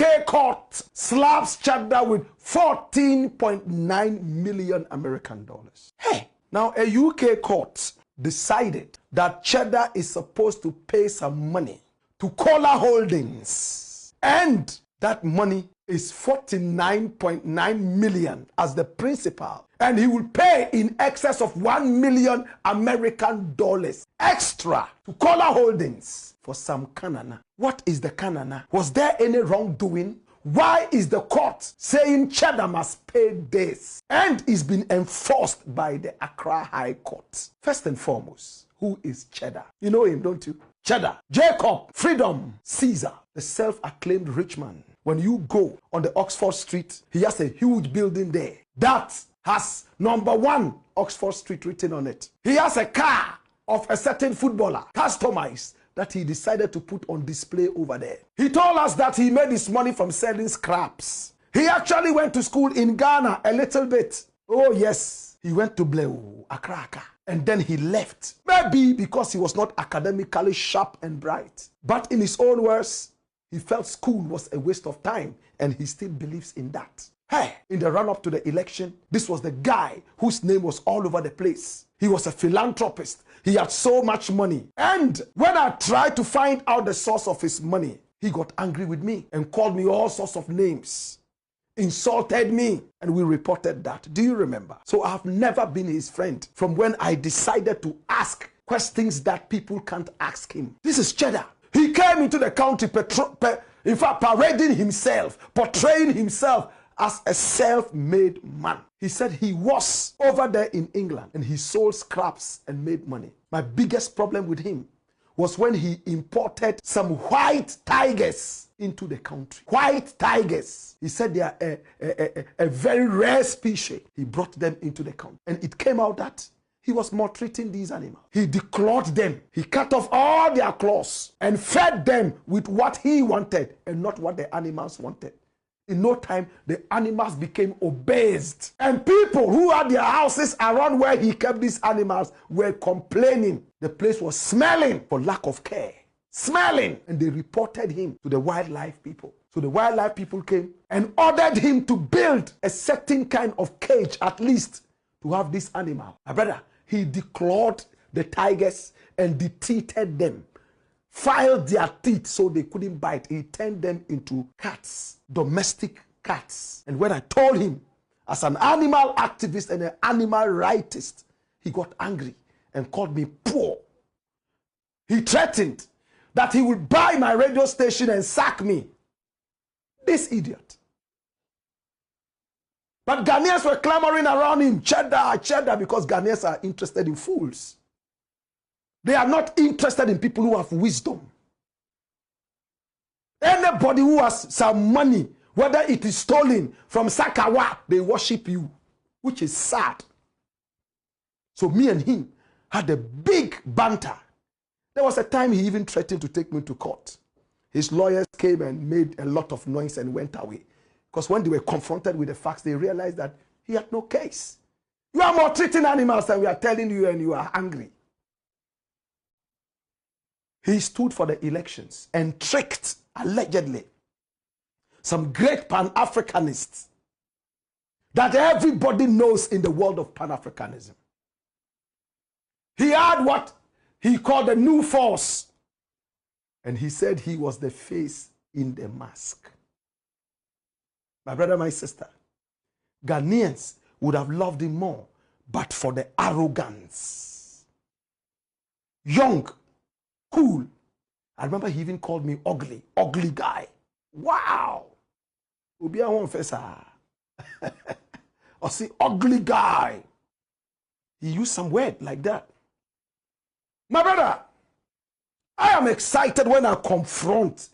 UK court slaps Cheddar with 14.9 million American dollars. Hey, now a UK court decided that Cheddar is supposed to pay some money to Kohler Holdings, and that money is 49.9 million as the principal, and he will pay in excess of 1 million American dollars extra to Kohler Holdings for some kanana. What is the kanana? Was there any wrongdoing? Why is the court saying Cheddar must pay this? And it's been enforced by the Accra High Court. First and foremost, who is Cheddar? You know him, don't you? Cheddar, Jacob, Freedom, Caesar, the self-acclaimed rich man. When you go on the Oxford Street, he has a huge building there that has number 1 Oxford Street written on it. He has a car of a certain footballer, customized, that he decided to put on display over there. He told us that he made his money from selling scraps. He actually went to school in Ghana a little bit. Oh yes, he went to Bleu, Accra, and then he left. Maybe because he was not academically sharp and bright. But in his own words, he felt school was a waste of time, and he still believes in that. Hey, in the run-up to the election, this was the guy whose name was all over the place. He was a philanthropist. He had so much money. And when I tried to find out the source of his money, he got angry with me and called me all sorts of names, insulted me, and we reported that. Do you remember? So I've never been his friend from when I decided to ask questions that people can't ask him. This is Cheddar. He came into the country, in fact, parading himself, portraying himself as a self-made man. He said he was over there in England and he sold scraps and made money. My biggest problem with him was when he imported some white tigers into the country. White tigers. He said they are a very rare species. He brought them into the country. And it came out that he was maltreating these animals. He declawed them. He cut off all their claws and fed them with what he wanted and not what the animals wanted. In no time, the animals became obese. And people who had their houses around where he kept these animals were complaining. The place was smelling for lack of care. Smelling. And they reported him to the wildlife people. So the wildlife people came and ordered him to build a certain kind of cage, at least, to have this animal. My brother, he declawed the tigers and detreated them, filed their teeth so they couldn't bite. He turned them into cats, domestic cats. And when I told him, as an animal activist and an animal rightist, he got angry and called me poor. He threatened that he would buy my radio station and sack me. This idiot. But Ghanaians were clamoring around him, Cheddar, Cheddar, because Ghanaians are interested in fools. They are not interested in people who have wisdom. Anybody who has some money, whether it is stolen from Sakawa, they worship you, which is sad. So me and him had a big banter. There was a time he even threatened to take me to court. His lawyers came and made a lot of noise and went away. Because when they were confronted with the facts, they realized that he had no case. You are maltreating animals and we are telling you and you are angry. He stood for the elections and tricked, allegedly, some great Pan-Africanists that everybody knows in the world of Pan-Africanism. He had what he called the new force. And he said he was the face in the mask. My brother, my sister, Ghanaians would have loved him more, but for the arrogance. Young, cool. I remember he even called me ugly, ugly guy. Wow. Ubia one fesa. Or see, ugly guy. He used some word like that. My brother, I am excited when I confront